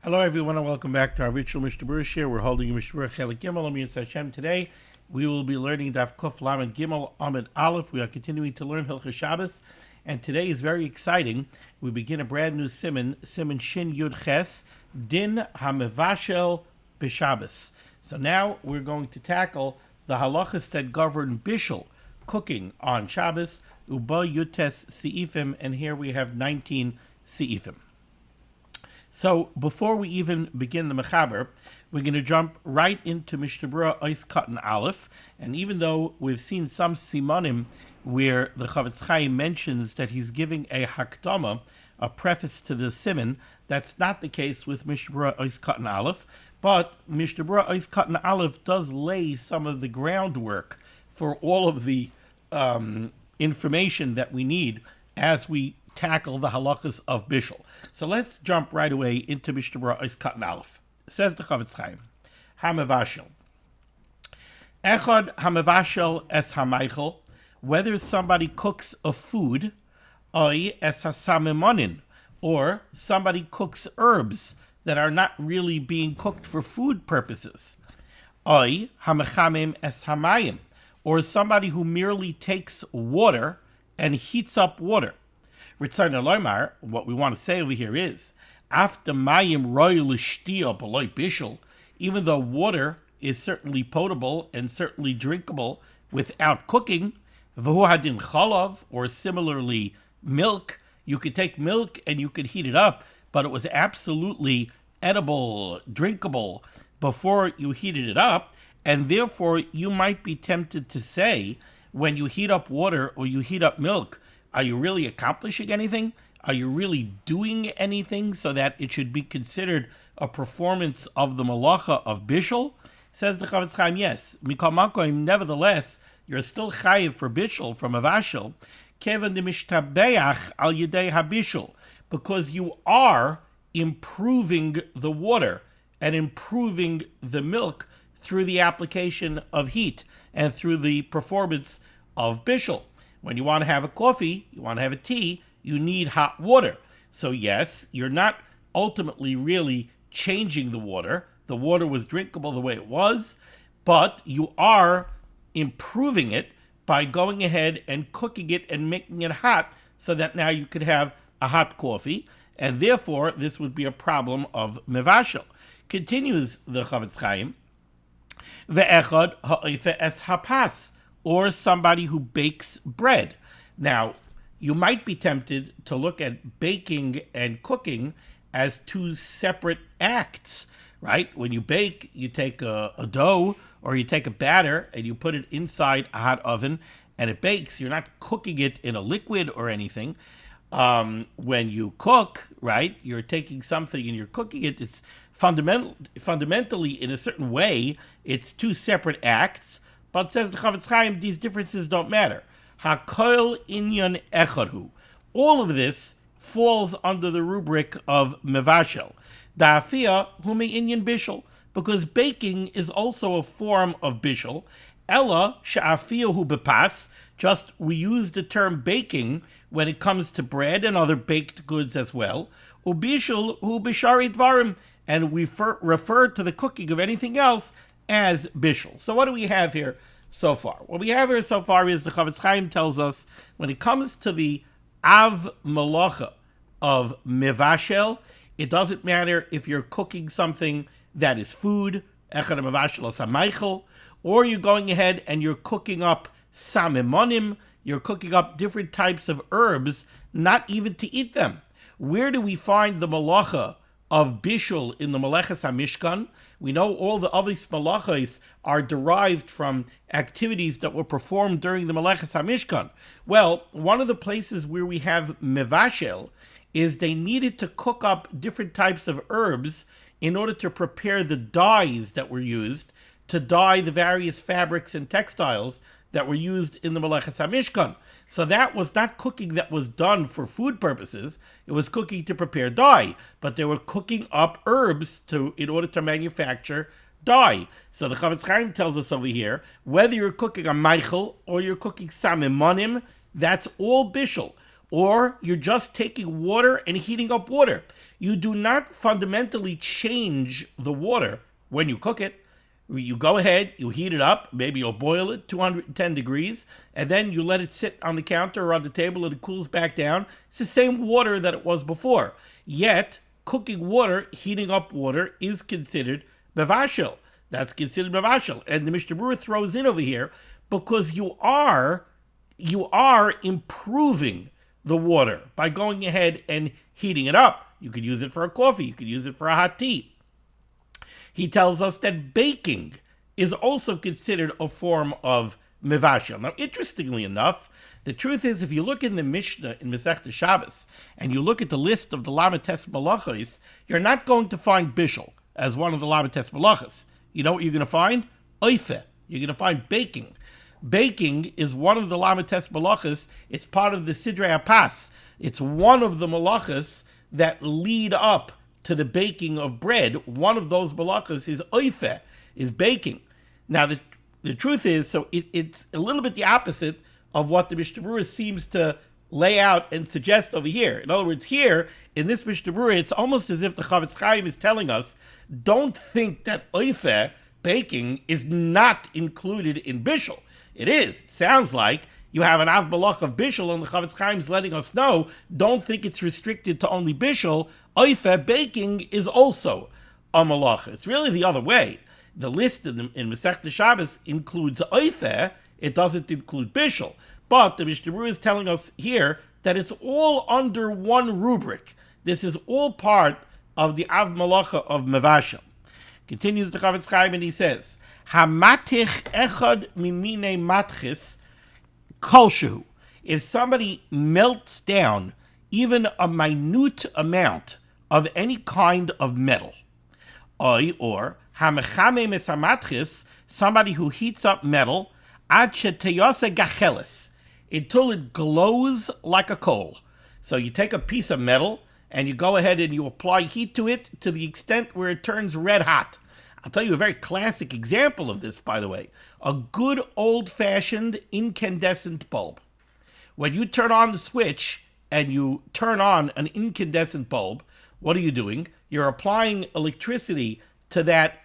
Hello, everyone, and welcome back to our ritual Mishnah Berurah share. We're holding Mishnah Berurah Chelik Gimel. Amir Hashem. Today, we will be learning Daf Kuf Lamed Gimel Amid Aleph. We are continuing to learn Hilchos Shabbos, and today is very exciting. We begin a brand new Siman, Siman Shin Yud Ches, Din HaMevashel B'Shabbos. So now we're going to tackle the halachas that govern bishul, cooking on Shabbos, Uba Yutes Seifim, and here we have 19 Seifim. So before we even begin the Mechaber, we're going to jump right into Mishnah Berurah Ois Katan Aleph. And even though we've seen some Simanim where the Chavetz Chaim mentions that he's giving a Hakdama, a preface to the Siman, that's not the case with Mishnah Berurah Ois Katan Aleph. But Mishnah Berurah Ois Katan Aleph does lay some of the groundwork for all of the information that we need as we tackle the halachas of bishul. So let's jump right away into Mishnah Berurah Ois Katan Aleph. Says the Chavetz Chaim, Hamevashel. Echad hamevashel es hamaychel, whether somebody cooks a food, oi es hasamemonin, or somebody cooks herbs that are not really being cooked for food purposes, oi hamechamim es hamayim, or somebody who merely takes water and heats up water. Ritzayna Loimar, what we want to say over here is, after mayim roy l'shtia b'loy bishul, even though water is certainly potable and certainly drinkable without cooking, v'hu hadin chalav, or similarly milk, you could take milk and you could heat it up, but it was absolutely edible, drinkable before you heated it up, and therefore you might be tempted to say, when you heat up water or you heat up milk, are you really accomplishing anything? Are you really doing anything so that it should be considered a performance of the malacha of bishul? Says the Chavetz Chaim, yes. Mikol makom, nevertheless, you're still chayiv for bishul from a vashel, kevan de mishtabeach al yedei habishul, because you are improving the water and improving the milk through the application of heat and through the performance of bishul. When you want to have a coffee, you want to have a tea, you need hot water. So yes, you're not ultimately really changing the water. The water was drinkable the way it was, but you are improving it by going ahead and cooking it and making it hot so that now you could have a hot coffee, and therefore this would be a problem of mevashel. Continues the Chavetz Chaim, ve'echad ha'oife es hapas, or somebody who bakes bread. Now, you might be tempted to look at baking and cooking as two separate acts, right? When you bake, you take a dough or you take a batter and you put it inside a hot oven and it bakes. You're not cooking it in a liquid or anything. When you cook, right, you're taking something and you're cooking it. It's fundamentally, in a certain way, it's two separate acts. But says the Chavetz Chaim, these differences don't matter. Hakol inyan echadhu. All of this falls under the rubric of mevashel. Da'afia hume inyan bishul, because baking is also a form of bishul. Ella she'afia hu bepas. Just we use the term baking when it comes to bread and other baked goods as well. Ubishul hu bishari dvarim, and we refer to the cooking of anything else as bishul. So what do we have here so far? What we have here so far is the Chavetz Chaim tells us when it comes to the av malacha of mevashel, it doesn't matter if you're cooking something that is food, echad mevashel or samaychel, or you're going ahead and you're cooking up samemonim, you're cooking up different types of herbs, not even to eat them. Where do we find the malacha of bishul in the Meleches HaMishkan? We know all the other malachos are derived from activities that were performed during the Meleches HaMishkan. Well, one of the places where we have mevashel is they needed to cook up different types of herbs in order to prepare the dyes that were used to dye the various fabrics and textiles that were used in the Meleches HaMishkan. So that was not cooking that was done for food purposes. It was cooking to prepare dye, but they were cooking up herbs in order to manufacture dye. So the Chavetz Chaim tells us over here, whether you're cooking a meichel or you're cooking samemonim, that's all bishul. or you're just taking water and heating up water. You do not fundamentally change the water when you cook it. You go ahead, you heat it up, maybe you'll boil it 210 degrees, and then you let it sit on the counter or on the table and it cools back down. It's the same water that it was before. Yet, cooking water, heating up water, is considered mevashel. That's considered mevashel. And the Mishnah Berurah throws in over here, because you are improving the water by going ahead and heating it up. You could use it for a coffee, you could use it for a hot tea. He tells us that baking is also considered a form of mevashel. Now, interestingly enough, the truth is, if you look in the Mishnah in Masechta Shabbos, and you look at the list of the lamites malachos, you're not going to find bishul as one of the lamites malachos. You know what you're going to find? Oife. You're going to find baking. Baking is one of the lamites malachos. It's part of the Sidrei HaPas. It's one of the malachos that lead up to the baking of bread. One of those malachos is oife, is baking. Now, the truth is, so it's a little bit the opposite of what the Mishnah Berurah seems to lay out and suggest over here. In other words, here, in this Mishnah Berurah, it's almost as if the Chavetz Chaim is telling us, don't think that oife, baking, is not included in bishul. It is. It sounds like you have an av malach of bishul, and the Chavetz Chaim is letting us know, don't think it's restricted to only bishul. Oife, baking, is also a malach. It's really the other way. The list in Masechta Shabbos includes oife, it doesn't include bishul. But the Mishnah Berurah is telling us here that it's all under one rubric. This is all part of the av malacha of mevashel. Continues the Chavetz Chaim and he says, Hamatich echad mimine matchis kolshehu. If somebody melts down even a minute amount of any kind of metal, or hamechame mesamatchis, somebody who heats up metal, ad sheteyose gacheles, until it glows like a coal. So you take a piece of metal and you go ahead and you apply heat to it to the extent where it turns red hot. I'll tell you a very classic example of this, by the way. A good old-fashioned incandescent bulb. When you turn on the switch and you turn on an incandescent bulb, what are you doing? You're applying electricity to that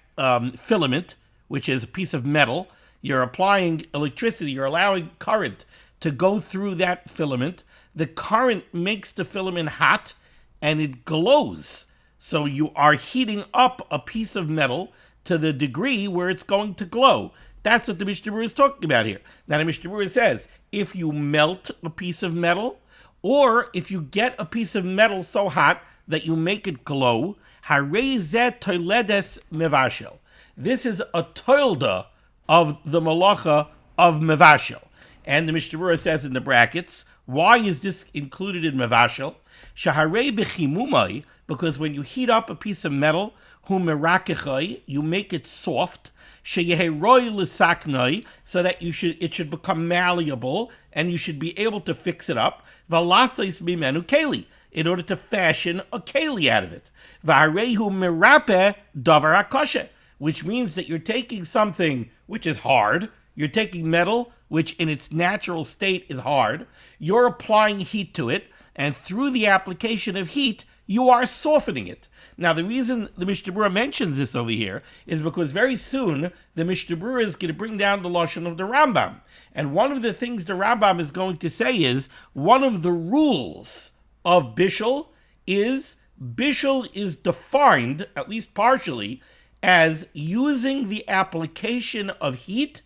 filament, which is a piece of metal. You're applying electricity, you're allowing current to go through that filament. The current makes the filament hot and it glows. So you are heating up a piece of metal to the degree where it's going to glow. That's what the Mishnah Berurah is talking about here. Now the Mishnah Berurah says, if you melt a piece of metal, or if you get a piece of metal so hot that you make it glow, harei zeh toledes mevashel. This is a toilda of the malacha of mevashel. And the Mishnah Berurah says in the brackets, why is this included in mevashel? Shaharei b'chimumai, because when you heat up a piece of metal, hu merakechai, you make it soft, sheyeheroi l'saknai, so that it should become malleable, and you should be able to fix it up, v'lasais mimenu keli, in order to fashion a keli out of it. V'harehu merape davar hakoshe, which means that you're taking something which is hard, you're taking metal, which in its natural state is hard, you're applying heat to it, and through the application of heat, you are softening it. Now, the reason the Mishnah Berurah mentions this over here is because very soon the Mishnah Berurah is going to bring down the lashon of the Rambam. And one of the things the Rambam is going to say is, one of the rules of bishul is defined, at least partially, as using the application of heat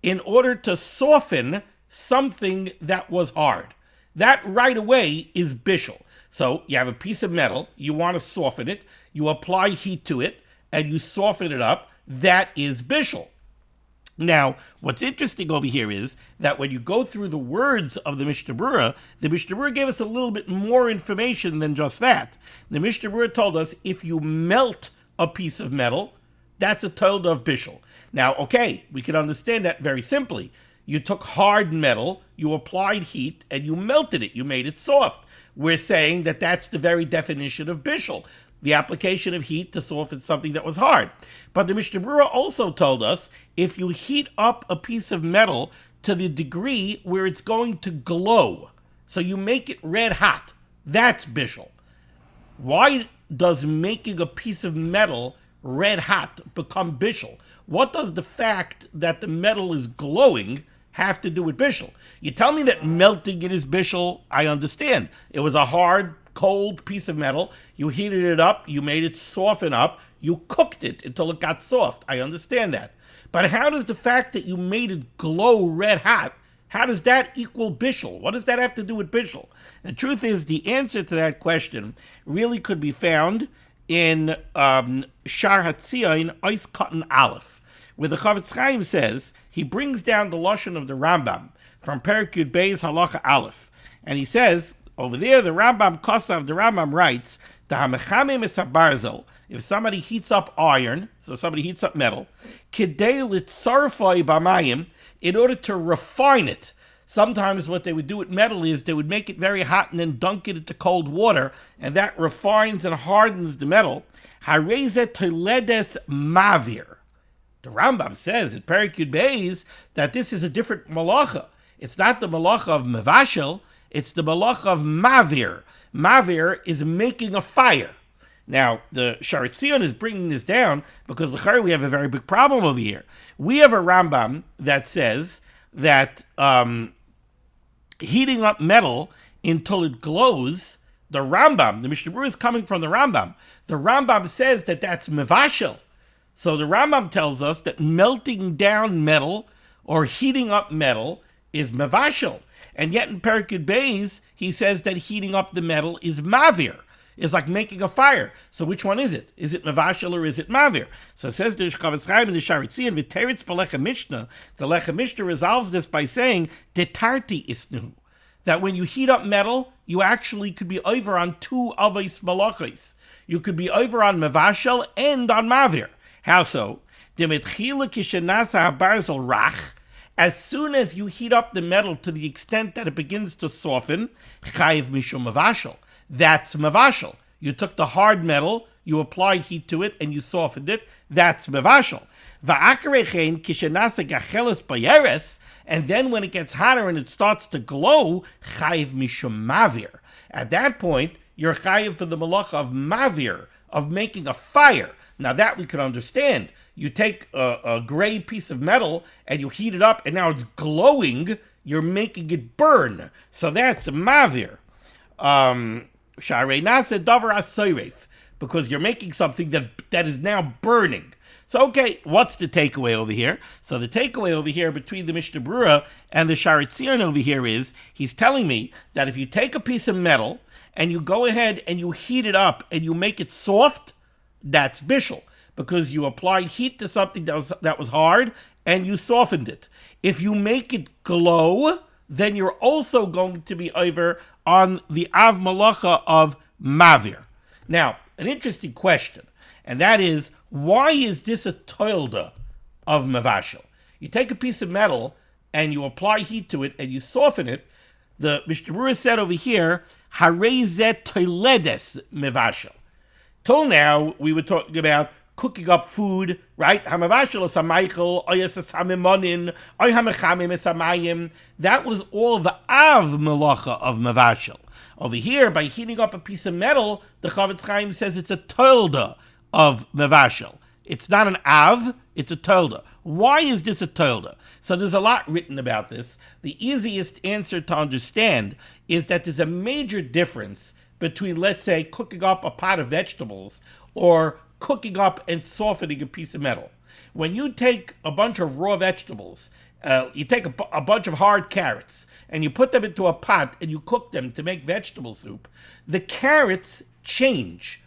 in order to soften something that was hard. That right away is bishul. So you have a piece of metal, you want to soften it, you apply heat to it, and you soften it up. That is bishul. Now, what's interesting over here is that when you go through the words of the Mishnah Berurah gave us a little bit more information than just that. The Mishnah Berurah told us if you melt a piece of metal, that's a tolda of bishul. Now, okay, we can understand that very simply. You took hard metal, you applied heat, and you melted it. You made it soft. We're saying that that's the very definition of bishul, the application of heat to soften something that was hard. But the Mishnah Berurah also told us if you heat up a piece of metal to the degree where it's going to glow, So you make it red hot. That's bishul. Why does making a piece of metal red hot become bishul? What does the fact that the metal is glowing have to do with bishul? You tell me that melting it is bishul, I understand. It was a hard, cold piece of metal. You heated it up, you made it soften up, you cooked it until it got soft. I understand that. But how does the fact that you made it glow red hot, how does that equal bishul? What does that have to do with bishul? The truth is, the answer to that question really could be found in Shar Hatzion, Ois Cotton Aleph, where the Chavetz Chaim says, he brings down the lashon of the Rambam from Perek Yud Beis Halacha Aleph, and he says over there, the Rambam writes, if somebody heats up iron, so somebody heats up metal, in order to refine it. Sometimes what they would do with metal is they would make it very hot and then dunk it into cold water, and that refines and hardens the metal. Mavir. The Rambam says in Perek Yud Beis that this is a different malacha. It's not the malacha of mevashel, it's the malacha of mavir. Mavir is making a fire. Now, the Shar Hatzion is bringing this down because we have a very big problem over here. We have a Rambam that says that heating up metal until it glows, the Mishnah Berurah is coming from the Rambam. The Rambam says that that's mevashel. So the Rambam tells us that melting down metal or heating up metal is mevashel. And yet in Perek Yud Beis, he says that heating up the metal is mavir. It's like making a fire. So which one is it? Is it mevashel or is it mavir? So it says the Chavetz Chaim in the Shar Hatzion, v'teretz b'lechem Mishnah. The Lechem Mishnah resolves this by saying, detarti isnu. That when you heat up metal, you actually could be over on two avos malachos. You could be over on mevashel and on mavir. How so? As soon as you heat up the metal to the extent that it begins to soften, chayiv mishum mevashel. That's mevashel. You took the hard metal, you applied heat to it, and you softened it. That's mevashel. And then when it gets hotter and it starts to glow, chayiv mishum mavir. At that point, you're chayiv for the malacha of mavir, of making a fire. Now that we can understand. You take a gray piece of metal and you heat it up and now it's glowing, you're making it burn. So that's mavir. Because you're making something that is now burning. So okay, what's the takeaway over here? So the takeaway over here between the Mishnah Berurah and the Shar Hatzion over here is, he's telling me that if you take a piece of metal and you go ahead and you heat it up and you make it soft, that's bishul, because you applied heat to something that was hard and you softened it. If you make it glow, then you're also going to be over on the av malacha of mavir. Now, an interesting question, and that is, why is this a toilda of mevashel? You take a piece of metal and you apply heat to it and you soften it. The Mishnah Berurah said over here, harei zeh toiledes mevashel. Till now, we were talking about cooking up food, right? That was all the av melacha of mevashel. Over here, by heating up a piece of metal, the Chavetz Chaim says it's a tolda of mevashel. It's not an av, it's a tolda. Why is this a tolda? So there's a lot written about this. The easiest answer to understand is that there's a major difference between, let's say, cooking up a pot of vegetables or cooking up and softening a piece of metal. When you take a bunch of raw vegetables, you take a bunch of hard carrots, and you put them into a pot and you cook them to make vegetable soup, the carrots change.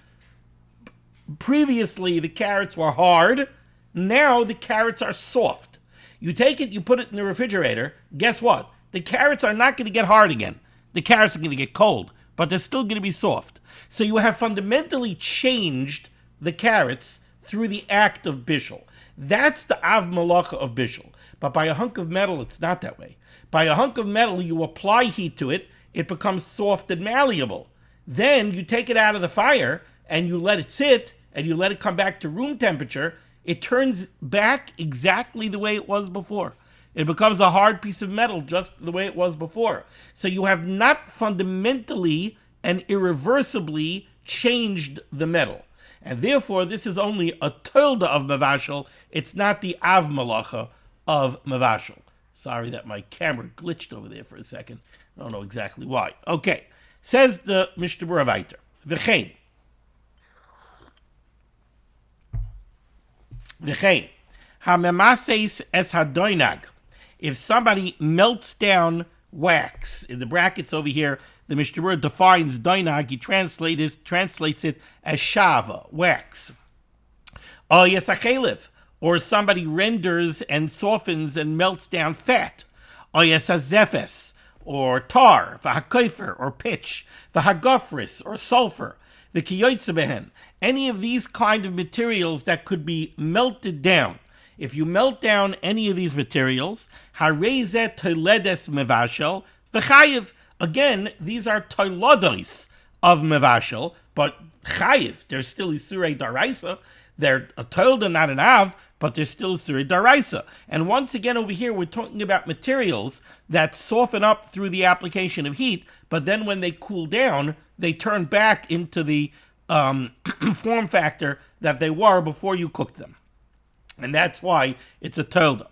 Previously, the carrots were hard. Now the carrots are soft. You take it, you put it in the refrigerator. Guess what? The carrots are not going to get hard again. The carrots are going to get cold, but they're still going to be soft. So you have fundamentally changed the carrots through the act of bishul. That's the av malacha of bishul. But by a hunk of metal, it's not that way. By a hunk of metal, you apply heat to it, it becomes soft and malleable. Then you take it out of the fire and you let it sit and you let it come back to room temperature. It turns back exactly the way it was before. It becomes a hard piece of metal just the way it was before. So you have not fundamentally and irreversibly changed the metal. And therefore, this is only a tilde of mevashel. It's not the av malacha of mevashel. Sorry that my camera glitched over there for a second. I don't know exactly why. Okay. Says the Mishnah Berurah weiter. V'chein. Ha-memases es hadoinag. If somebody melts down wax, in the brackets over here, the Mishnah Berurah defines doinag, he translates it as shava, wax. Or somebody renders and softens and melts down fat. Zephes, or tar, v'hakofer, or pitch, v'hagofris, or sulfur, v'kiyotzebehen. Any of these kind of materials that could be melted down. If you melt down any of these materials, harezet toledes mevashel v'chayiv. Again, these are toledos of mevashel, but chayiv. They're still isurei daraisa. They're a tolda, not an av, but they're still isurei daraisa. And once again, over here, we're talking about materials that soften up through the application of heat, but then when they cool down, they turn back into the form factor that they were before you cooked them. And that's why it's a tolda.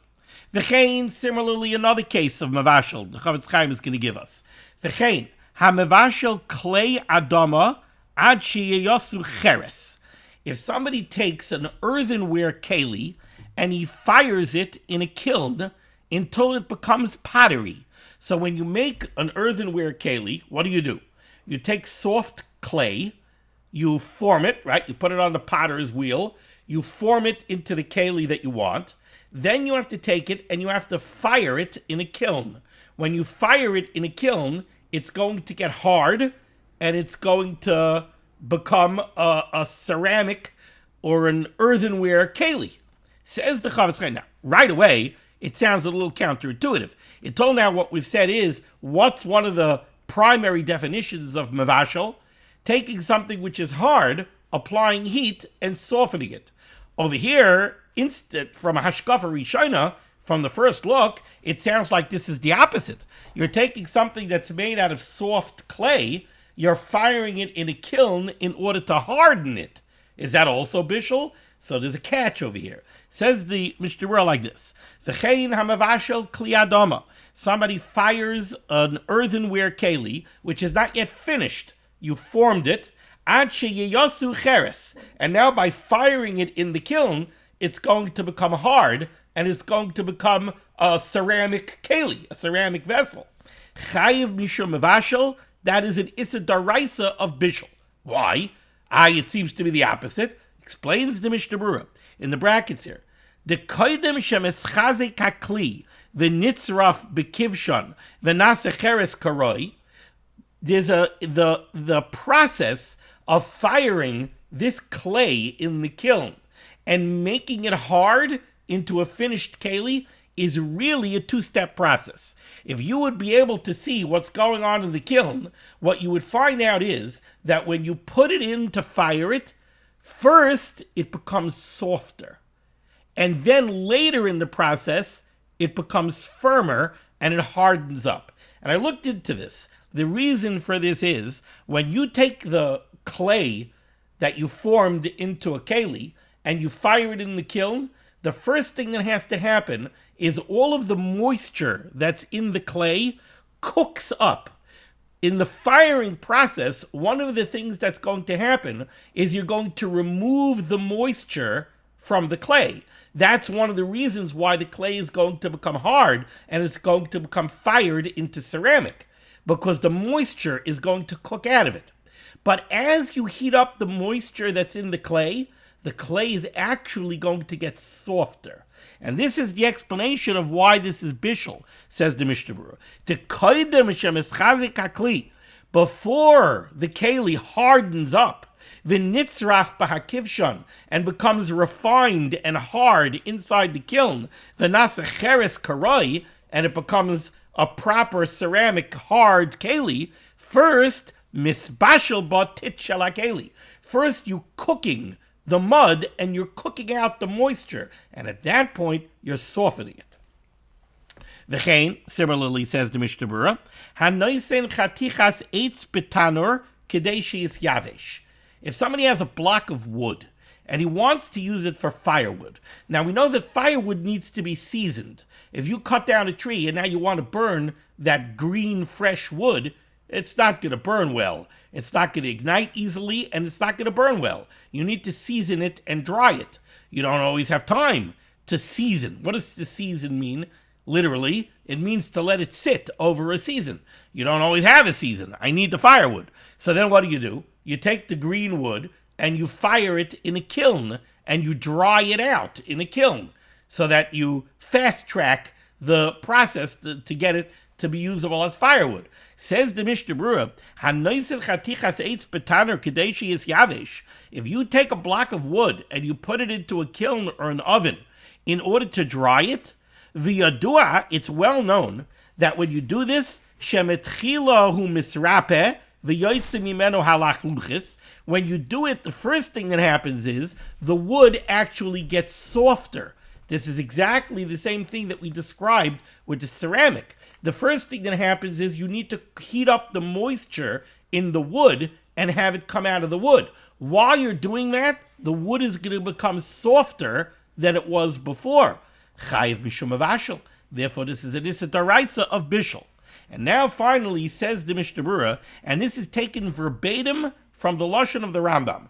V'chein, similarly, another case of mevashel, the Chavetz Chaim is going to give us. V'chein, ha-mevashel klei adama ad sheyeyosu cheres. If somebody takes an earthenware keli and he fires it in a kiln until it becomes pottery. So when you make an earthenware keli, what do? You take soft clay, you form it, right? You put it on the potter's wheel, you form it into the keli that you want. Then you have to take it and you have to fire it in a kiln. When you fire it in a kiln, it's going to get hard and it's going to become a ceramic or an earthenware keli. Says the Chavetz Chaim. Now, right away, it sounds a little counterintuitive. Until now, what we've said is, what's one of the primary definitions of mevashel? Taking something which is hard, applying heat, and softening it. Over here, from a hashkafa rishona, from the first look, it sounds like this is the opposite. You're taking something that's made out of soft clay, you're firing it in a kiln in order to harden it. Is that also bishul? So there's a catch over here. Says the Mishnah Berurah like this. V'chein hamavashel kli adama. Somebody fires an earthenware keli, which is not yet finished. You formed it. Ad sheyeyosu cheres. And now by firing it in the kiln, it's going to become hard, and it's going to become a ceramic keli, a ceramic vessel. Chayiv mishum mevashel. That is an issa daraisa of bishul. Why? It seems to be the opposite. Explains the Mishnah Berurah in the brackets here. The koidem shemeschazek hakli v'nitzraf bekivshon v'nasecheres karoi. There's the process of firing this clay in the kiln and making it hard into a finished keli is really a two-step process. If you would be able to see what's going on in the kiln, what you would find out is that when you put it in to fire it, first it becomes softer. And then later in the process, it becomes firmer and it hardens up. And I looked into this. The reason for this is when you take the clay that you formed into a keli and you fire it in the kiln, the first thing that has to happen is all of the moisture that's in the clay cooks up. In the firing process, one of the things that's going to happen is you're going to remove the moisture from the clay. That's one of the reasons why the clay is going to become hard and it's going to become fired into ceramic, because the moisture is going to cook out of it. But as you heat up the moisture that's in the clay is actually going to get softer. And this is the explanation of why this is bishul, says the Mishnah Berurah. The koidem shemeschazek hakli, before the keli hardens up, v'nitzraf b'hakivshon, and becomes refined and hard inside the kiln, v'nasecheres karoi, and it becomes a proper ceramic hard keli, first, misbashel ba tit shel hakeli. First, you cooking the mud and you're cooking out the moisture. And at that point, you're softening it. V'chein, similarly says the Mishnah Berurah, hanoisen chatichas eitz betanur kedei she'is yavesh. If somebody has a block of wood and he wants to use it for firewood. Now we know that firewood needs to be seasoned. If you cut down a tree and now you want to burn that green, fresh wood, it's not going to burn well. It's not going to ignite easily, and it's not going to burn well. You need to season it and dry it. You don't always have time to season. What does to season mean? Literally, it means to let it sit over a season. You don't always have a season. I need the firewood. So then what do? You take the green wood and you fire it in a kiln and you dry it out in a kiln so that you fast track the process to get it to be usable as firewood. Says the Mishnah Berurah, if you take a block of wood and you put it into a kiln or an oven in order to dry it, v'yadua, it's well known that when you do this, when you do it, the first thing that happens is the wood actually gets softer. This is exactly the same thing that we described with the ceramic. The first thing that happens is you need to heat up the moisture in the wood and have it come out of the wood. While you're doing that, the wood is going to become softer than it was before. Chayiv mishum avashel. Therefore, this is an issa daraisa of bishul. And now, finally, says the Mishnah Berurah, and this is taken verbatim from the lashon of the Rambam.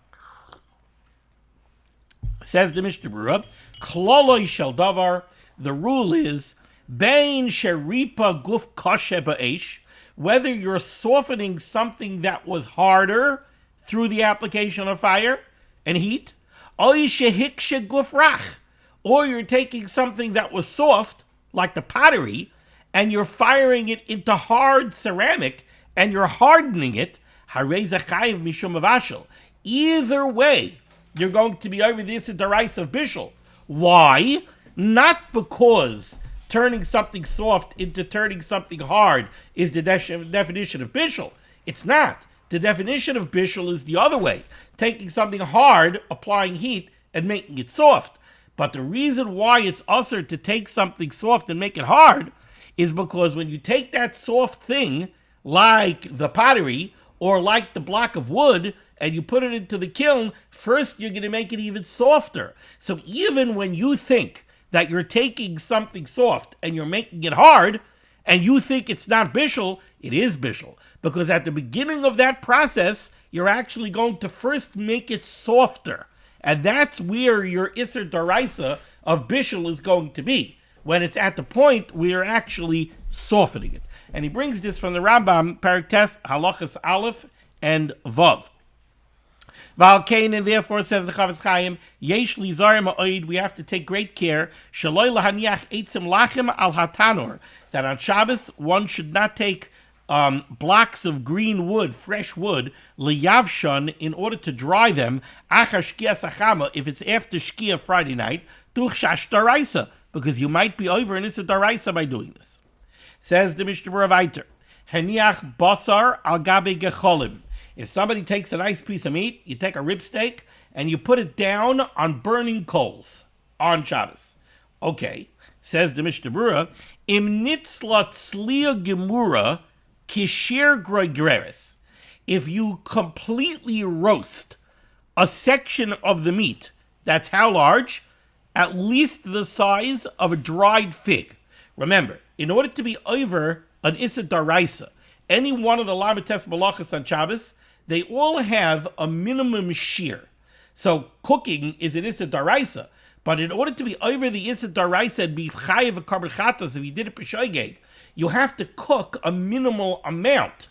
Says the Mishnah Berurah, kloloi shel davar. The rule is bein sheripa guf kashe ba'esh, whether you're softening something that was harder through the application of fire and heat, oy shehikshe guf rach, or you're taking something that was soft, like the pottery, and you're firing it into hard ceramic, and you're hardening it, harei zachayiv mishum avashel. Either way, you're going to be over this daraisa of bishul. Why? Not because turning something soft into turning something hard is the definition of bishul. It's not. The definition of bishul is the other way. Taking something hard, applying heat, and making it soft. But the reason why it's usher to take something soft and make it hard is because when you take that soft thing, like the pottery or like the block of wood, and you put it into the kiln, first you're going to make it even softer. So even when you think that you're taking something soft and you're making it hard, and you think it's not bishul, it is bishul. Because at the beginning of that process, you're actually going to first make it softer. And that's where your Isser Daraisa of bishul is going to be, when it's at the point where you're actually softening it. And he brings this from the Rambam, Parak Tes, Halachas Aleph and Vav. Valkain, and therefore says the Chavetz Chaim, Yesh li zarim ha'oid, we have to take great care, shaloi lahaniach eitzim lachem al hatanor, that on Shabbos one should not take blocks of green wood, fresh wood, liyavshan, in order to dry them, achar shkia sachama, if it's after shkia Friday night, tuch shash daraisa, because you might be over in Issa daraisa by doing this. Says the Mishnah Berurah weiter, haniach basar al gabe gecholim. If somebody takes a nice piece of meat, you take a rib steak, and you put it down on burning coals on Shabbos. Okay, says the Mishnah Berurah, im nitzla tzliya gemura kishir groigreres. If you completely roast a section of the meat, that's how large? At least the size of a dried fig. Remember, in order to be over an Issa Daraisa, any one of the Lamites Malachas on Shabbos, they all have a minimum shear. So cooking is an Issa Daraisa, but in order to be over the Issa Daraisa and be chayiv a karban chatos, if you did it b'shoigeg, you have to cook a minimal amount.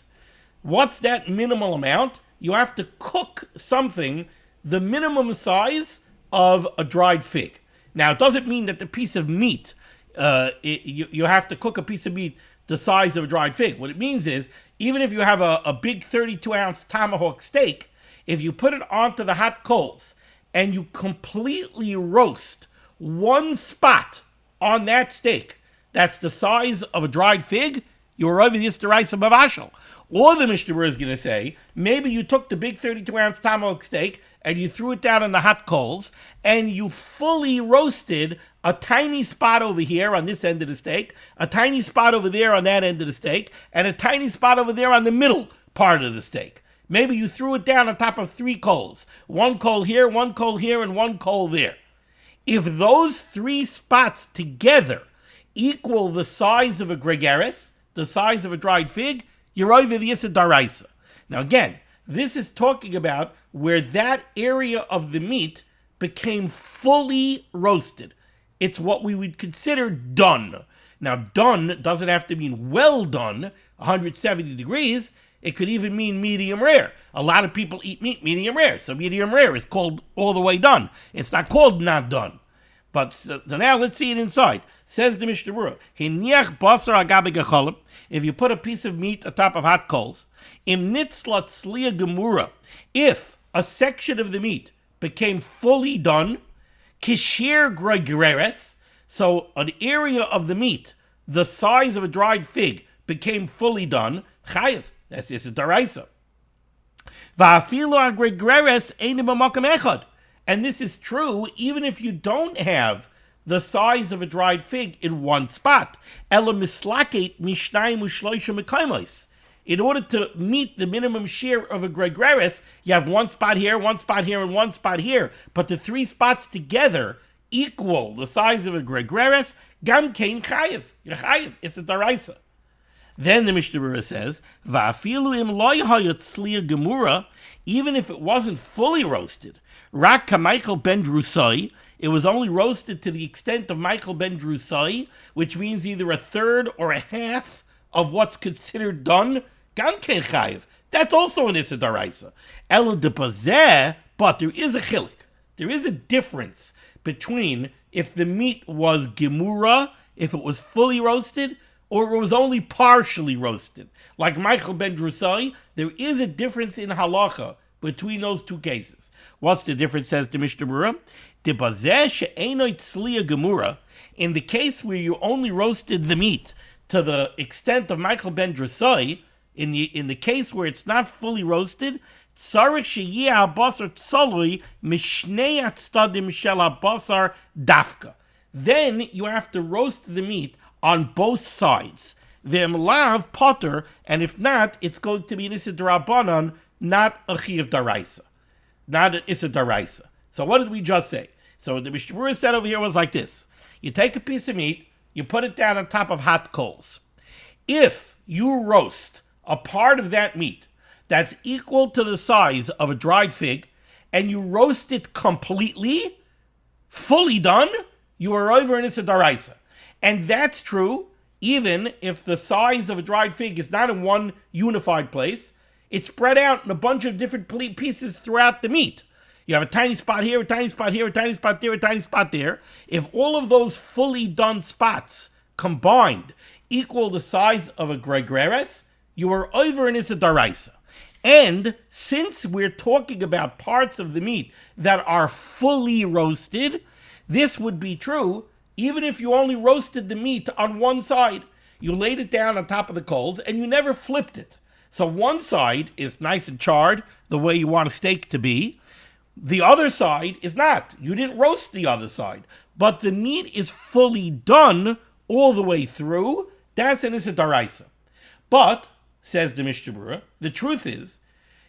What's that minimal amount? You have to cook something the minimum size of a dried fig. Now, it doesn't mean that the piece of meat, you have to cook a piece of meat the size of a dried fig. What it means is, even if you have a big 32-ounce tomahawk steak, if you put it onto the hot coals and you completely roast one spot on that steak that's the size of a dried fig, you're over the Daraisa Bavashal. Or the Mishnah Berurah is going to say, maybe you took the big 32-ounce tomahawk steak and you threw it down on the hot coals, and you fully roasted a tiny spot over here on this end of the steak, a tiny spot over there on that end of the steak, and a tiny spot over there on the middle part of the steak. Maybe you threw it down on top of 3 coals. 1 coal here, 1 coal here, and 1 coal there. If those 3 spots together equal the size of a gregaris, the size of a dried fig, you're over the Issa Daraisa. Now again, this is talking about where that area of the meat became fully roasted. It's what we would consider done. Now, done doesn't have to mean well done, 170 degrees. It could even mean medium rare. A lot of people eat meat medium rare, so medium rare is called all the way done. It's not called not done. But so now let's see it inside. Says the Mishnah Berurah, Hiniach basar agabe gecholim. If you put a piece of meat atop of hot coals, im nitzlat sliya gemura, if a section of the meat became fully done, kishir gregeres, so an area of the meat the size of a dried fig became fully done, chayiv. That's just a daraisa. Va'afilu agregeres ein b'makam echad. And this is true even if you don't have the size of a dried fig in one spot. Ela mislaket mishnayim u'shloisha mekaymos. In order to meet the minimum share of a gregeres, you have 1 spot here, 1 spot here, and 1 spot here. But the 3 spots together equal the size of a gregeres. Gam kein chayiv. You're chayiv. It's a daraisa. Then the Mishnah Berurah says, Va'afilu im lo hayot tzliya gemura, even if it wasn't fully roasted, rak ka'Michael ben Drusai, it was only roasted to the extent of Michael ben Drusai, which means either 1/3 or 1/2 of what's considered done. Gam kein chayiv. That's also an issa daraisa. Elo de bazeh, but there is a chilik. There is a difference between if the meat was gemura, if it was fully roasted, or it was only partially roasted. Like Michael ben Drusai, there is a difference in halacha between those 2 cases. What's the difference, says the Mishnah Berurah? In the case where you only roasted the meat to the extent of Michael ben Drusai, in the case where it's not fully roasted, then you have to roast the meat on both sides. V'em lav potter, and if not, it's going to be an issa d'Rabbanan, not a chiyuv daraisa. Not an issa daraisa. So what did we just say? So what the Mishnah Berurah said over here was like this. You take a piece of meat, you put it down on top of hot coals. If you roast a part of that meat that's equal to the size of a dried fig, and you roast it completely, fully done, you are over an issa daraisa. And that's true even if the size of a dried fig is not in one unified place. It's spread out in a bunch of different pieces throughout the meat. You have a tiny spot here, a tiny spot here, a tiny spot there, a tiny spot there. If all of those fully done spots combined equal the size of a gregeres, you are over an issa daraisa. And since we're talking about parts of the meat that are fully roasted, this would be true even if you only roasted the meat on one side. You laid it down on top of the coals and you never flipped it. So one side is nice and charred, the way you want a steak to be. The other side is not. You didn't roast the other side. But the meat is fully done all the way through. That's an issa daraisa. But, says the Mishnah Berurah, the truth is,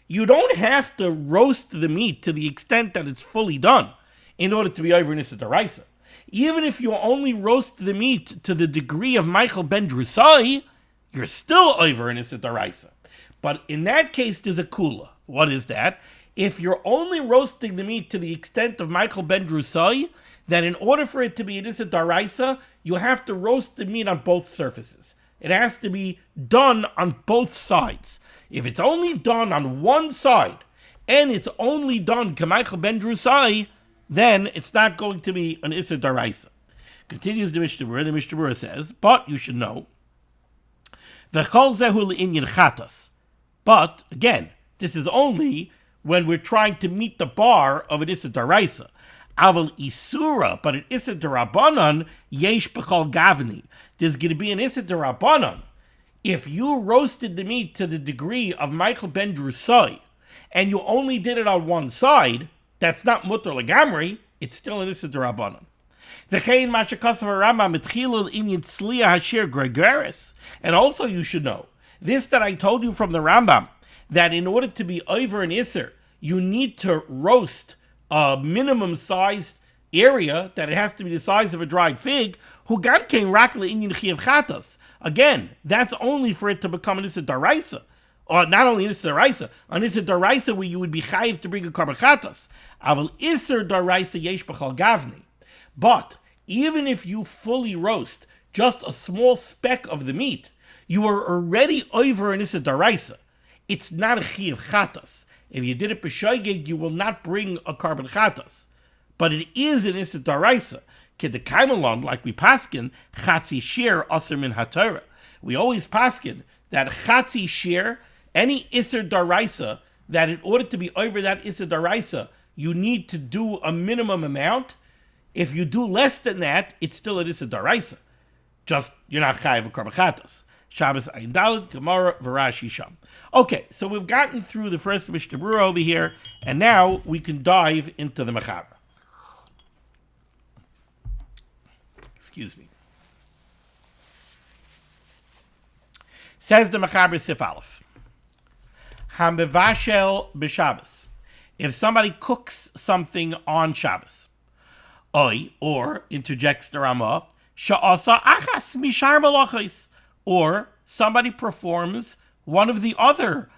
you don't have to roast the meat to the extent that it's fully done in order to be over an issa daraisa. Even if you only roast the meat to the degree of Michael ben Drusai, you're still over an issa daraisa. But in that case, there's a kula. What is that? If you're only roasting the meat to the extent of Michael ben Drusai, then in order for it to be an issa daraisa, you have to roast the meat on both surfaces. It has to be done on both sides. If it's only done on one side, and it's only done to Michael ben Drusai, then it's not going to be an issa daraisa. Continues the Mishnah Berurah. The Mishnah Berurah says, but you should know, v'chol zehu le'inyan chatas. But again, this is only when we're trying to meet the bar of an issa daraisa. Aval isura, but an issa d'Rabbanan, yesh b'chol gavni. There's going to be an issa d'Rabbanan. If you roasted the meat to the degree of Michael ben Drusai, and you only did it on one side, that's not mutter legamri, it's still an issa d'Rabbanan. V'chein ma shekasav Rambam mitchilul inyan tzliya hashir gregaris. And also you should know, this that I told you from the Rambam, that in order to be over an isser, you need to roast a minimum sized area, that it has to be the size of a dried fig, who gam kein rakle inyan chiyav chatas. Again, that's only for it to become an issa d'Oraisa. Or not only an issa d'Oraisa, an issa d'Oraisa where you would be chayiv to bring a karban chatas. Aval isser d'Oraisa yesh b'chal gavni. But even if you fully roast just a small speck of the meat, you are already over an issa d'Oraisa. It's not a chiyav chatas. If you did it b'shoigeg, you will not bring a karban chatas. But it is an issa d'Oraisa. Kedekaimelon, like we paskin, chatzi shir aser min HaTorah. We always paskin that chatzi shir, any issa d'Oraisa, that in order to be over that issa d'Oraisa, you need to do a minimum amount. If you do less than that, it's still an issa d'Oraisa. Just, you're not chayav a karban chatas. Shabbos Ayin Daled, Gemara, V'Rashi Sham. Okay, so we've gotten through the first Mishnah Berurah over here, and now we can dive into the Mechaber. Excuse me. Says the Mechaber Sif Aleph. Hamevashel b'Shabbos. If somebody cooks something on Shabbos, or interjects the Ramah, sha'asa achas mishar malachos, or somebody performs one of the other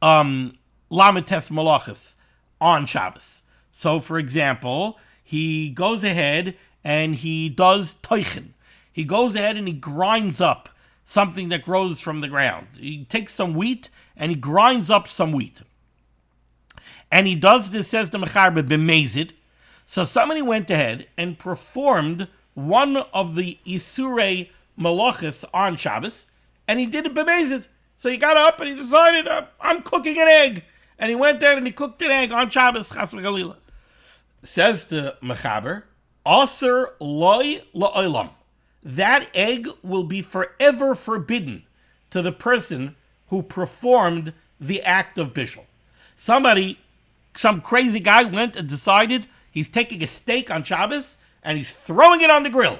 lamites malachos on Shabbos. So, for example, he goes ahead and he does toichin. He goes ahead and he grinds up something that grows from the ground. He takes some wheat and he grinds up some wheat. And he does this, says the Mechaber, b'mezid. So somebody went ahead and performed one of the Isurei Malachis on Shabbos, and he did it b'mezid. So he got up and he decided, I'm cooking an egg. And he went there and he cooked an egg on Shabbos, chas v'chalila. Says the Mechaber, Aser loy la'olam. That egg will be forever forbidden to the person who performed the act of bishul. Some crazy guy went and decided he's taking a steak on Shabbos and he's throwing it on the grill.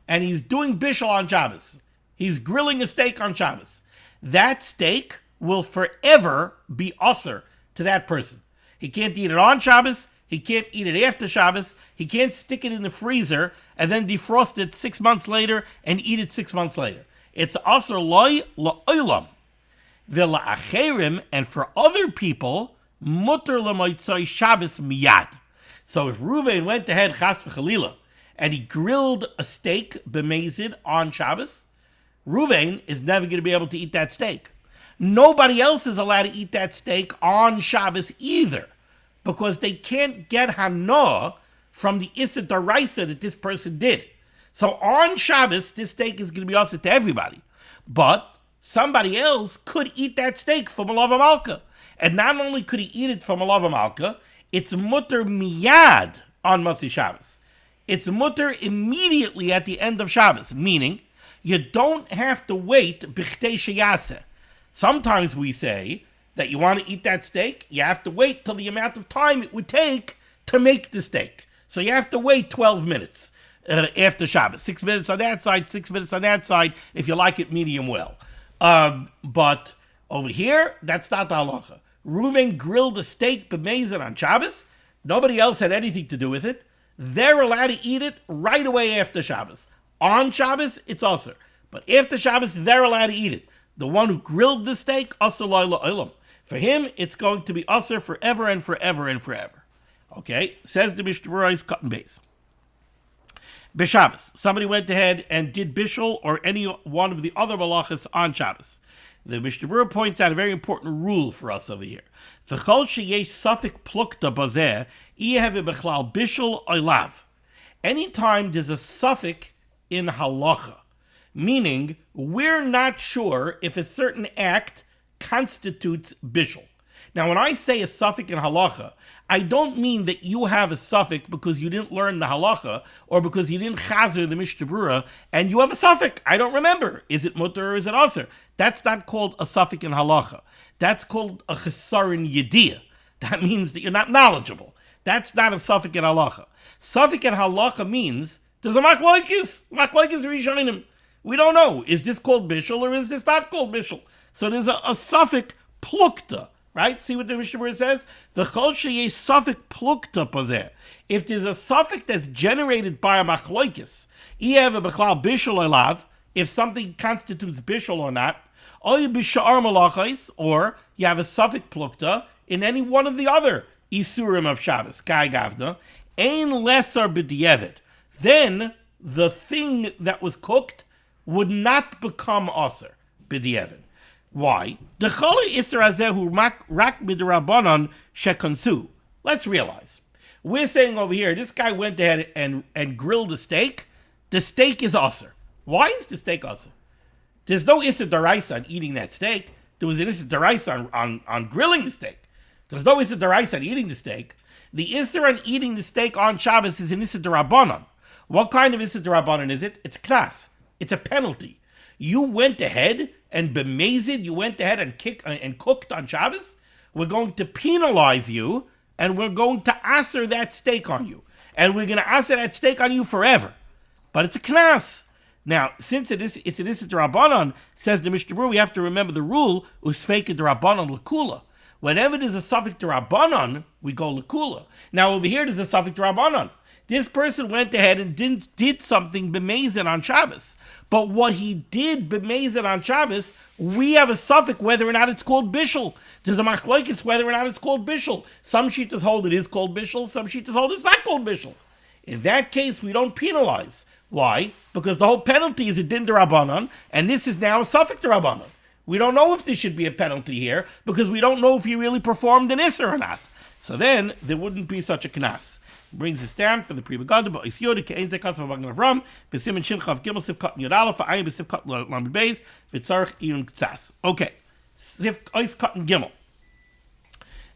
And he's doing bishul on Shabbos. He's grilling a steak on Shabbos. That steak will forever be aser to that person. He can't eat it on Shabbos. He can't eat it after Shabbos. He can't stick it in the freezer and then defrost it 6 months later and eat it 6 months later. It's aser loy la'olam. V'la'acherim, and for other people, mutter l'moitzai Shabbos miyad. So if Reuven went ahead, chas v'chalila, and he grilled a steak b'mezid on Shabbos, Reuven is never going to be able to eat that steak. Nobody else is allowed to eat that steak on Shabbos either, because they can't get hana from the issa d'Oraisa that this person did. So on Shabbos, this steak is going to be also to everybody. But somebody else could eat that steak from Malava Malka. And not only could he eat it from Malava Malka, it's mutter miyad on Motzi Shabbos. It's mutter immediately at the end of Shabbos, meaning you don't have to wait b'chtei sheyaseh. Sometimes we say that you want to eat that steak, you have to wait till the amount of time it would take to make the steak. So you have to wait 12 minutes after Shabbos. 6 minutes on that side, 6 minutes on that side, if you like it medium well. But over here, that's not the halacha. Reuven grilled a steak b'mezid on Shabbos. Nobody else had anything to do with it. They're allowed to eat it right away after Shabbos. On Shabbos, it's aser. But after Shabbos, they're allowed to eat it. The one who grilled the steak, aser loy la'olam. For him, it's going to be aser forever and forever and forever. Okay? Says the Mishnah Berurah is cut and base. B'Shabbos, somebody went ahead and did bishul or any one of the other malachas on Shabbos. The Mishnah Berurah points out a very important rule for us over here. V'chol sheyesh safek plukta bazeh, iheve b'chlal bishul oilav. Anytime there's a suffix in halacha, meaning we're not sure if a certain act constitutes bishul. Now, when I say a suffix in halacha, I don't mean that you have a suffix because you didn't learn the halacha or because you didn't chazer the Mishnah Berurah and you have a suffix. I don't remember. Is it mutter or is it aser? That's not called a suffix in halacha. That's called a chesaron yediyah. That means that you're not knowledgeable. That's not a suffix in halacha. Suffix in halacha means there's a machlokes rishonim. We don't know. Is this called bishul or is this not called bishul? So there's a suffix plukta, right? See what the Mishnah Berurah says? The chol sheyesh suffix plukta pozeh. If there's a suffix that's generated by a machlokes, have a b'chlal bishul elav, if something constitutes bishul or not, or you b'sha'ar malachos, or you have a suffix plukta in any one of the other isurim of Shabbos, kai gavna, ein lesser b'diavad. Then the thing that was cooked would not become aser b'diavad. Why? The chala iser azehu rak midrabanan shekonsu. Let's realize. We're saying over here, this guy went ahead and grilled a steak. The steak is aser. Why is the steak aser? There's no iser daraisa on eating that steak. There was an iser daraisa on grilling the steak. There's no iser daraisa on eating the steak. The iser on eating the steak on Shabbos is an iser darabanan. What kind of iser darabanan is it? It's a knas. It's a penalty. You went ahead and bemazed, you went ahead and cooked on Shabbos. We're going to penalize you, and we're going to aser that steak on you. And we're going to aser that steak on you forever. But it's a knas. Now, since it's an iser darabanan, says the Mishnah Berurah, we have to remember the rule, usfeika darabanan l'kula. Whenever there's a suffix darabanan, we go l'kula. Now, over here, there's a suffix darabanan. This person went ahead and did something b'mezid on Shabbos. But what he did b'mezid on Shabbos, we have a suffix whether or not it's called bishul. There's a machlokes whether or not it's called bishul. Some shittas hold it is called bishul, some shittas hold it's not called bishul. In that case, we don't penalize. Why? Because the whole penalty is a din derabanan, and this is now a suffix derabanan. We don't know if there should be a penalty here, because we don't know if he really performed an isser or not. So then, there wouldn't be such a knas. Brings us down for the Pri Megadim, but is Yoda Ke'en Zekas V'Magen Avram, B'Siman Shin Chav Gimel Sif Kat Yod Aleph, V'Ayin B'Sif Kat Lamed Beis, V'Tzarech Iyun K'tzas. Okay, Sif Ois Kat and Gimel.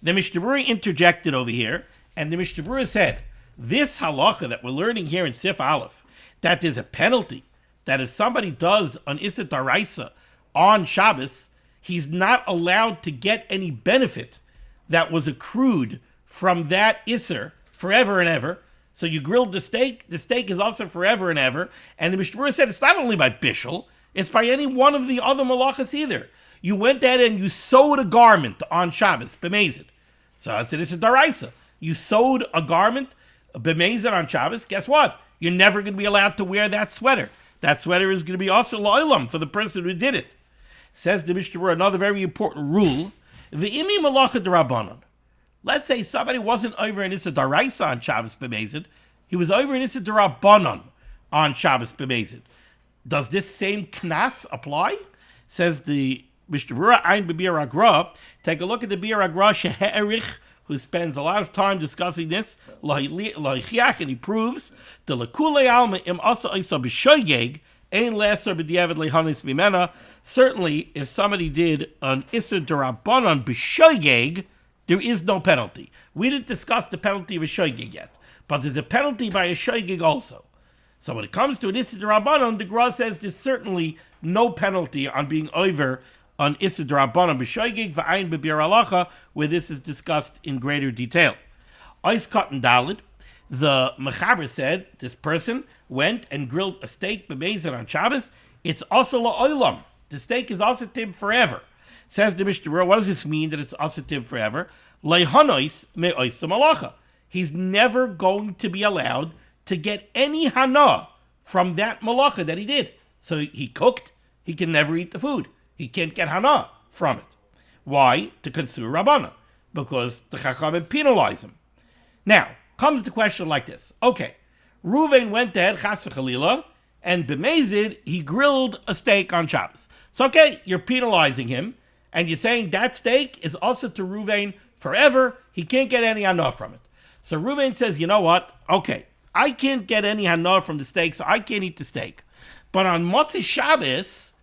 The Mishnah Berurah interjected over here, and the Mishnah Berurah said, this halacha that we're learning here in Sif Aleph, that there's a penalty, that if somebody does an Issa Daraisa on Shabbos, he's not allowed to get any benefit that was accrued from that Isser forever and ever. So you grilled the steak is also forever and ever. And the Mishnah Berurah said it's not only by bishul, it's by any one of the other malachas either. You went ahead and you sewed a garment on Shabbos, b'mezid. So I said it's a daraisa. You sewed a garment, b'mezid on Shabbos, guess what? You're never going to be allowed to wear that sweater. That sweater is going to be also lo'ilam for the person who did it. Says the Mishnah Berurah, another very important rule, the imi malacha derabanan. Let's say somebody wasn't over in Issa Daraisa on Shabbos b'mezid. He was over in Issa Darabanan on Shabbos b'mezid. Does this same knas apply? Says the Mishnah Berurah, Ein b'Biur Agra. Take a look at the Biur Agra Shehe'erich, who spends a lot of time discussing this. Lahichiach, and he proves the lekulei alma im asa isa b'shoyeg ein lesser b'diavad lehanis v'mena. Certainly, if somebody did an Issa Darabanan b'shoyeg, there is no penalty. We didn't discuss the penalty of a shoygig yet, but there's a penalty by a shoygig also. So when it comes to an Issa D'Rabbanan, the Gra says there's certainly no penalty on being over on Issa D'Rabbanan b'shoygig v'ayin b'biur halacha, where this is discussed in greater detail. Ois Katan Dalid, the Mechaber said this person went and grilled a steak b'mezid on Shabbos. It's also la'olam. The steak is also tim forever. Says the Mishnah Berurah, what does this mean that it's asativ forever? Leihanois me'oisam malacha. He's never going to be allowed to get any hana from that malacha that he did. So he cooked, he can never eat the food. He can't get hana from it. Why? To consider Rabbana. Because the Chachamim penalize him. Now, comes the question like this. Okay, Reuven went ahead, chas v'chalila, and b'mezid, he grilled a steak on Shabbos. So okay, you're penalizing him, and you're saying that steak is also to Reuven forever. He can't get any hana from it. So Reuven says, you know what? Okay, I can't get any hana from the steak, so I can't eat the steak. But on Motzei Shabbos,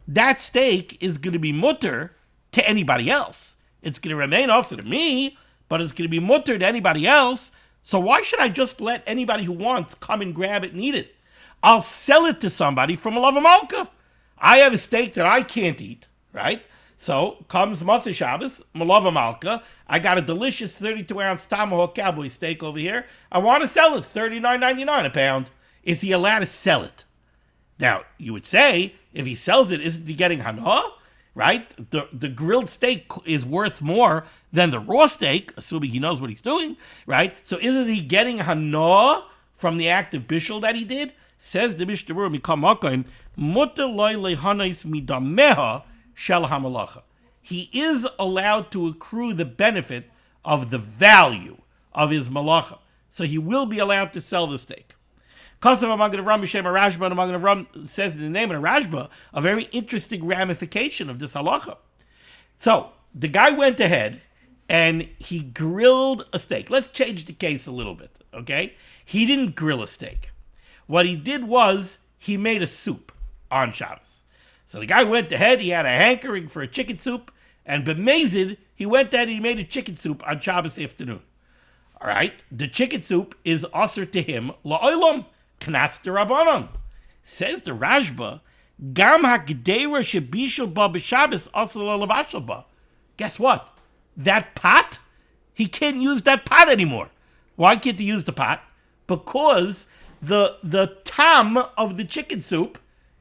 that steak is going to be mutter to anybody else. It's going to remain also to me, but it's going to be mutter to anybody else. So why should I just let anybody who wants come and grab it and eat it? I'll sell it to somebody from a lava malka. I have a steak that I can't eat, right? So comes Motzei Shabbos, Malava Malka. I got a delicious 32-ounce tomahawk cowboy steak over here. I want to sell it, $39.99 a pound. Is he allowed to sell it? Now, you would say, if he sells it, isn't he getting hana? Right? The grilled steak is worth more than the raw steak, assuming he knows what he's doing, right? So isn't he getting hana from the act of bishul that he did? Says the Mishnah Berurah, Mikam Makom, Mutter loy lehanais midameha shel hamalacha. He is allowed to accrue the benefit of the value of his malacha. So he will be allowed to sell the steak. Kasav Amagad of Ram Mishem Rashba, and Amagad of Ram says in the name of the Rashba a very interesting ramification of this halacha. So the guy went ahead and he grilled a steak. Let's change the case a little bit, okay? He didn't grill a steak. What he did was he made a soup on Shabbos. So the guy went ahead, he had a hankering for a chicken soup, and b'mezid, he went ahead and he made a chicken soup on Shabbos afternoon. All right? The chicken soup is usher to him, la'olam, knas d'Rabbanan. Says the Rashba, gam ha'gdeira shebishal ba b'Shabbos asur l'lavashal ba. Guess what? That pot, he can't use that pot anymore. Why can't he use the pot? Because the tam of the chicken soup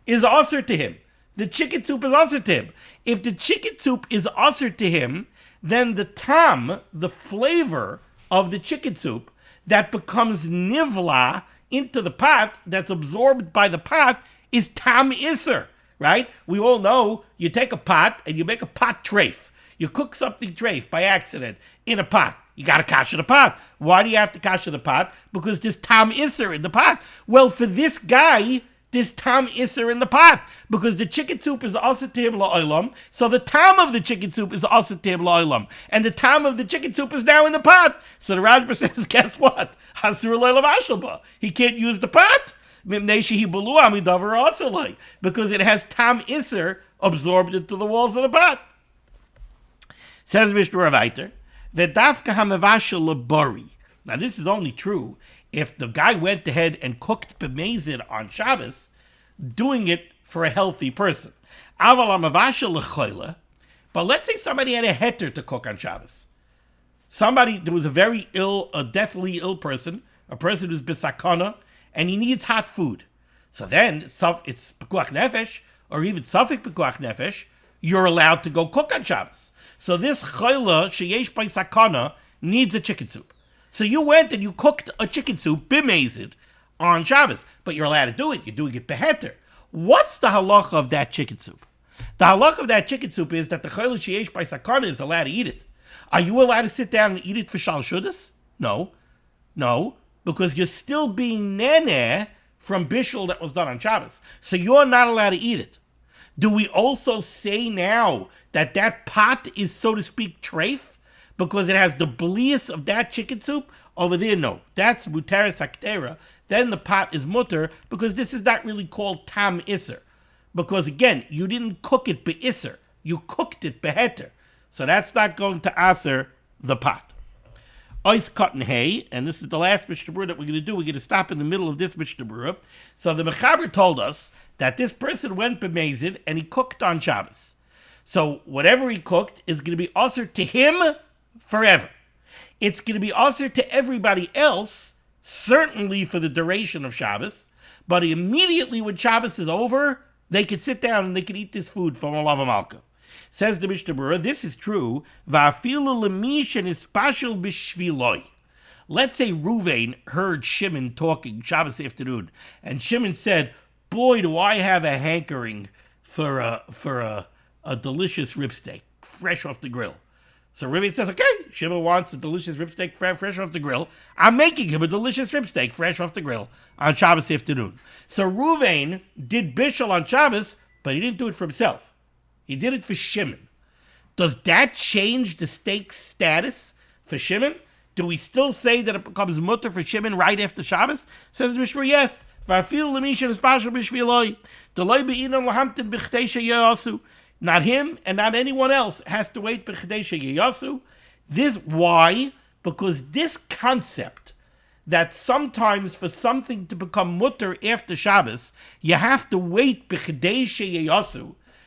is usher to him. The chicken soup is usher to him. If the chicken soup is usher to him, then the tam, the flavor of the chicken soup that becomes nivla into the pot, that's absorbed by the pot, is tam iser, right? We all know you take a pot and you make a pot treif. You cook something treif by accident in a pot. You got to kasher the pot. Why do you have to kasher the pot? Because there's tam iser in the pot. Well, for this guy, there's tam iser in the pot because the chicken soup is also to him la'olam. So the tam of the chicken soup is also to him la'olam, and the tam of the chicken soup is now in the pot. So the Rashba says, guess what? Hasur le'lavashal ba. He can't use the pot because it has tam iser absorbed into the walls of the pot. Says Mishnah Berurah, V'dafka hamevashel lebari. Now this is only true if the guy went ahead and cooked b'mezid on Shabbos, doing it for a healthy person. Aval hamevashel lechoyle. But let's say somebody had a heter to cook on Shabbos. There was a very ill, a deathly ill person, a person who's bisakana, and he needs hot food. So then it's pekuach nefesh, or even safek pekuach nefesh, you're allowed to go cook on Shabbos. So this chayla sheyesh by sakana needs a chicken soup. So you went and you cooked a chicken soup b'mezid on Shabbos, but you're allowed to do it. You're doing it beheter. What's the halacha of that chicken soup? The halacha of that chicken soup is that the chayla sheyesh by sakana is allowed to eat it. Are you allowed to sit down and eat it for shal shudas? No, because you're still being neneh from bishul that was done on Shabbos. So you're not allowed to eat it. Do we also say now that pot is, so to speak, treif? Because it has the blias of that chicken soup? Over there, no. That's muteres haktera. Then the pot is mutter, because this is not really called tam iser. Because again, you didn't cook it be'isser. You cooked it beheter. So that's not going to aser the pot. Ois cotton hay, and this is the last Mishnah Berurah that we're going to do. We're going to stop in the middle of this Mishnah Berurah. So the Mechaber told us that this person went b'mezid and he cooked on Shabbos. So whatever he cooked is going to be usher to him forever. It's going to be usher to everybody else, certainly for the duration of Shabbos, but immediately when Shabbos is over, they could sit down and they could eat this food from Olav Malka. Says the Mishnah Berurah, this is true. Va'afilu lemish and ispashel b'shviloi. Let's say Ruvain heard Shimon talking Shabbos afternoon, and Shimon said, "Boy, do I have a hankering for a delicious rib steak, fresh off the grill." So Ruvain says, "Okay, Shimon wants a delicious rib steak fresh off the grill. I'm making him a delicious rib steak fresh off the grill on Shabbos afternoon." So Ruvain did bishul on Shabbos, but he didn't do it for himself. He did it for Shimon. Does that change the steak status for Shimon? Do we still say that it becomes mutter for Shimon right after Shabbos? Says the Mishnah, yes. Not him and not anyone else has to wait. This, why? Because this concept that sometimes for something to become mutter after Shabbos, you have to wait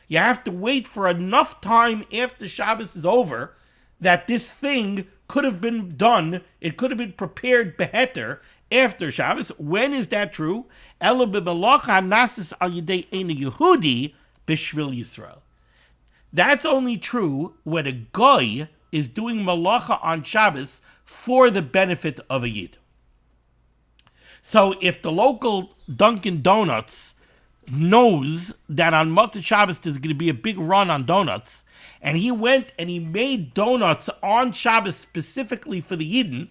You have to wait for enough time after Shabbos is over that this thing could have been done. It could have been prepared beheter after Shabbos. When is that true? Ela b'malacha nasis al yedei ein Yehudi b'shvil Yisrael. That's only true when a goy is doing malacha on Shabbos for the benefit of a yid. So if the local Dunkin' Donuts knows that on Motzei Shabbos there's going to be a big run on donuts, and he went and he made donuts on Shabbos specifically for the Yidden,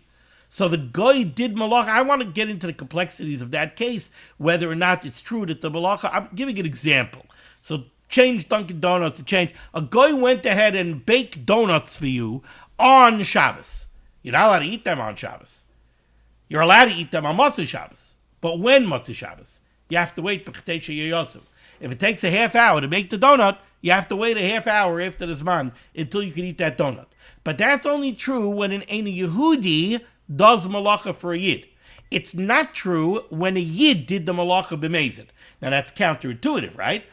so the guy did malacha. I want to get into the complexities of that case, whether or not it's true that the malacha, I'm giving an example. So change Dunkin' Donuts to change. A guy went ahead and baked donuts for you on Shabbos. You're not allowed to eat them on Shabbos. You're allowed to eat them on Motzei Shabbos. But when Motzei Shabbos? You have to wait. If it takes a half hour to make the donut, you have to wait a half hour after the Siman until you can eat that donut. But that's only true when an Ein Yehudi does malacha for a Yid. It's not true when a Yid did the malacha b'mezid. Now that's counterintuitive, right?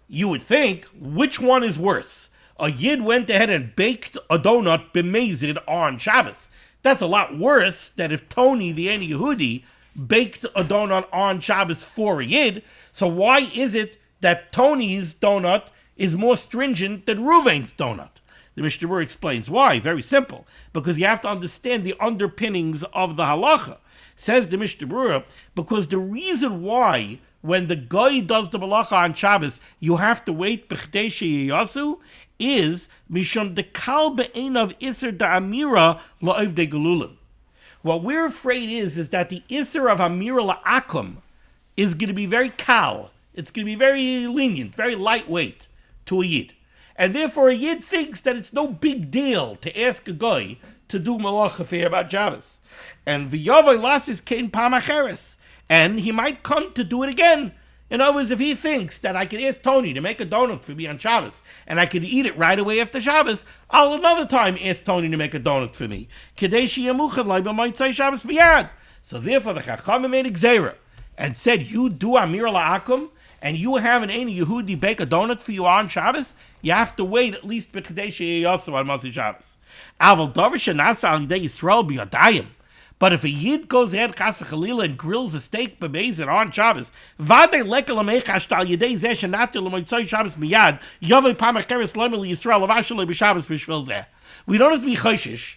You would think, which one is worse? A Yid went ahead and baked a donut b'mezid on Shabbos. That's a lot worse than if Tony, the Ein Yehudi, baked a donut on Shabbos for a Yid. So why is it that Tony's donut is more stringent than Ruvain's donut? The Mishnah Berurah explains why. Very simple. Because you have to understand the underpinnings of the halacha. Says the Mishnah Berurah, because the reason why when the guy does the malacha on Shabbos, you have to wait b'chdei sheyasu, is mishum dekal be'einav iser da'amira la'ovdei gelulim. What we're afraid is that the iser of amira la'akum is going to be very kal. It's going to be very lenient, very lightweight to a yid. And therefore a yid thinks that it's no big deal to ask a guy to do malacha for about Shabbos. And v'yavai lasis kein pamacheres. And he might come to do it again. In other words, if he thinks that I could ask Tony to make a donut for me on Shabbos, and I could eat it right away after Shabbos, I'll another time ask Tony to make a donut for me. So therefore the Chachamim made a gzeira and said, you do Amir La'akum, and you have an Ein Yehudi bake a donut for you on Shabbos, you have to wait at least b'kdei sheyasu on Motzei Shabbos. Aval davar shenasa al yidei Yisrael b'yadayim. But if a Yid goes ahead, chas v'chalila, and grills a steak b'mezid on Shabbos, v'adei lekel amechash tal yidei zeh shenatir l'motzei Shabbos miyad, yavei pamacheres loyme Yisrael avashalei b'Shabbos b'shvil zeh. We don't have to be choshish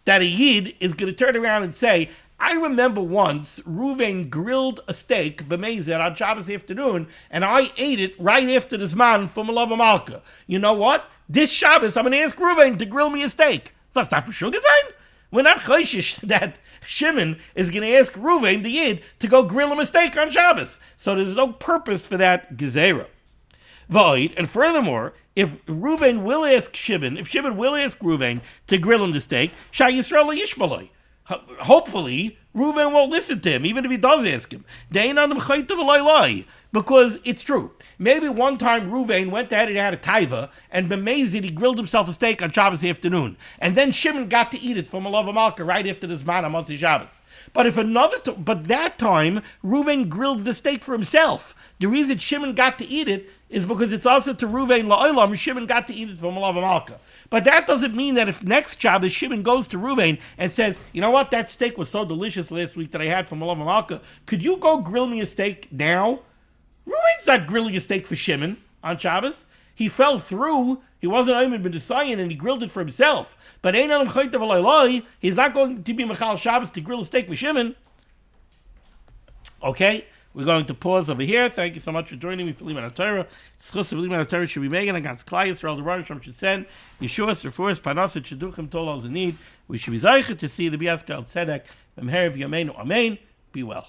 that a Yid is going to turn around and say, I remember once Ruvain grilled a steak b'mezid on Shabbos afternoon, and I ate it right after the Siman from Malava Malka. You know what? This Shabbos, I'm going to ask Ruvain to grill me a steak. That's not for sugar sign. We're not choshish that Shimon is going to ask Ruvain, the Yid, to go grill him a steak on Shabbos. So there's no purpose for that gezerah. Void, and furthermore, if Ruvain will ask Shimon, if Shimon will ask Ruvain to grill him the steak, Shai Yisrael Yishmaloi. Hopefully, Ruvain won't listen to him, even if he does ask him. Because it's true. Maybe one time Ruvain went ahead and had a taiva, and b'mezid he grilled himself a steak on Shabbos afternoon. And then Shimon got to eat it from Malava Malka right after the Siman on Motzei Shabbos. But but that time, Ruvain grilled the steak for himself. The reason Shimon got to eat it is because it's also to Ruvain la'olam, Shimon got to eat it from Malava Malka. But that doesn't mean that if next Shabbos Shimon goes to Ruvain and says, you know what, that steak was so delicious last week that I had from Malava Malka, could you go grill me a steak now? Ruvain's not grilling a steak for Shimon on Shabbos. He fell through. He wasn't Ayman ben Desayin, and he grilled it for himself. But he's not going to be Mechal Shabbos to grill a steak for Shimon. Okay, we're going to pause over here. Thank you so much for joining me for Limud HaTorah. Discuss of Limud HaTorah should be made against Klai Yisrael, the Rosh Hashanah should send Yeshua, Refuas, Panasat, Sheduchim, Tolal, Zanid. We should be Zaycha to see the Biaskal Tzedek, Memher V'Yameinu, Amen. Be well.